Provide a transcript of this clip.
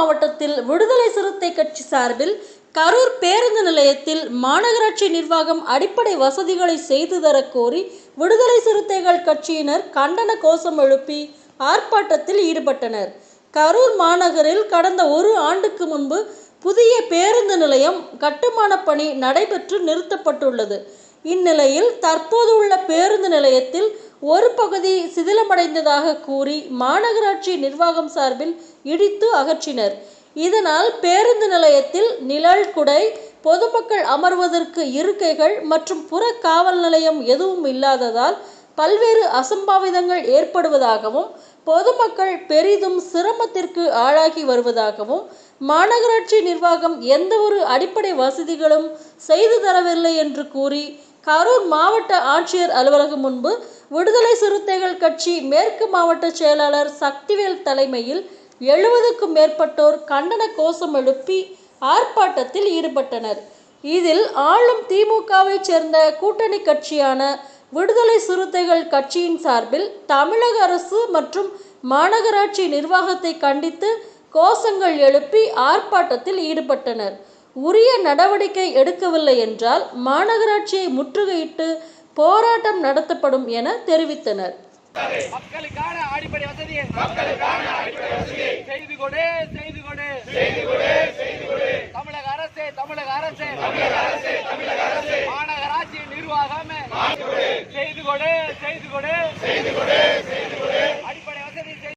மாவட்டத்தில் விடுதலை சிறுத்தை கட்சி சார்பில் கரூர் பேருந்து நிலையத்தில் மாநகராட்சி நிர்வாகம் அடிப்படை வசதிகளை செய்து தர கோரி விடுதலை சிறுத்தைகள் கட்சியினர் கண்டன கோஷம் எழுப்பி ஆர்ப்பாட்டத்தில் ஈடுபட்டனர். கரூர் மாநகரில் கடந்த ஒரு ஆண்டுக்கு முன்பு புதிய பேருந்து நிலையம் கட்டுமான பணி நடைபெற்று நிறுத்தப்பட்டுள்ளது. இந்நிலையில் தற்போது உள்ள பேருந்து நிலையத்தில் ஒரு பகுதி சிதிலமடைந்ததாக கூறி மாநகராட்சி நிர்வாகம் சார்பில் இடித்து அகற்றினர். இதனால் பேருந்து நிலையத்தில் நிழல் குடை, பொதுமக்கள் அமர்வதற்கு இருக்கைகள் மற்றும் புற காவல் நிலையம் எதுவும் இல்லாததால் பல்வேறு அசம்பாவிதங்கள் ஏற்படுவதாகவும் பொதுமக்கள் பெரிதும் சிரமத்திற்கு ஆளாகி வருவதாகவும் மாநகராட்சி நிர்வாகம் எந்த ஒரு அடிப்படை வசதிகளும் செய்து தரவில்லை என்று கூறி கரூர் மாவட்ட ஆட்சியர் அலுவலகம் முன்பு விடுதலை சிறுத்தைகள் கட்சி மேற்கு மாவட்ட செயலாளர் சக்திவேல் தலைமையில் 70க்கும் மேற்பட்டோர் கண்டன கோஷம் எழுப்பி ஆர்ப்பாட்டத்தில் ஈடுபட்டனர். இதில் ஆளும் திமுகவை சேர்ந்த கூட்டணி கட்சியான விடுதலை சிறுத்தைகள் கட்சியின் சார்பில் தமிழக அரசு மற்றும் மாநகராட்சி நிர்வாகத்தை கண்டித்து கோஷங்கள் எழுப்பி ஆர்ப்பாட்டத்தில் ஈடுபட்டனர். உரிய நடவடிக்கை எடுக்கவில்லை என்றால் மாநகராட்சியை முற்றுகையிட்டு போராட்டம் நடத்தப்படும் என தெரிவித்தனர். மக்களுக்கான அடிப்படை வசதியை செய்து கொடு தமிழக அரசே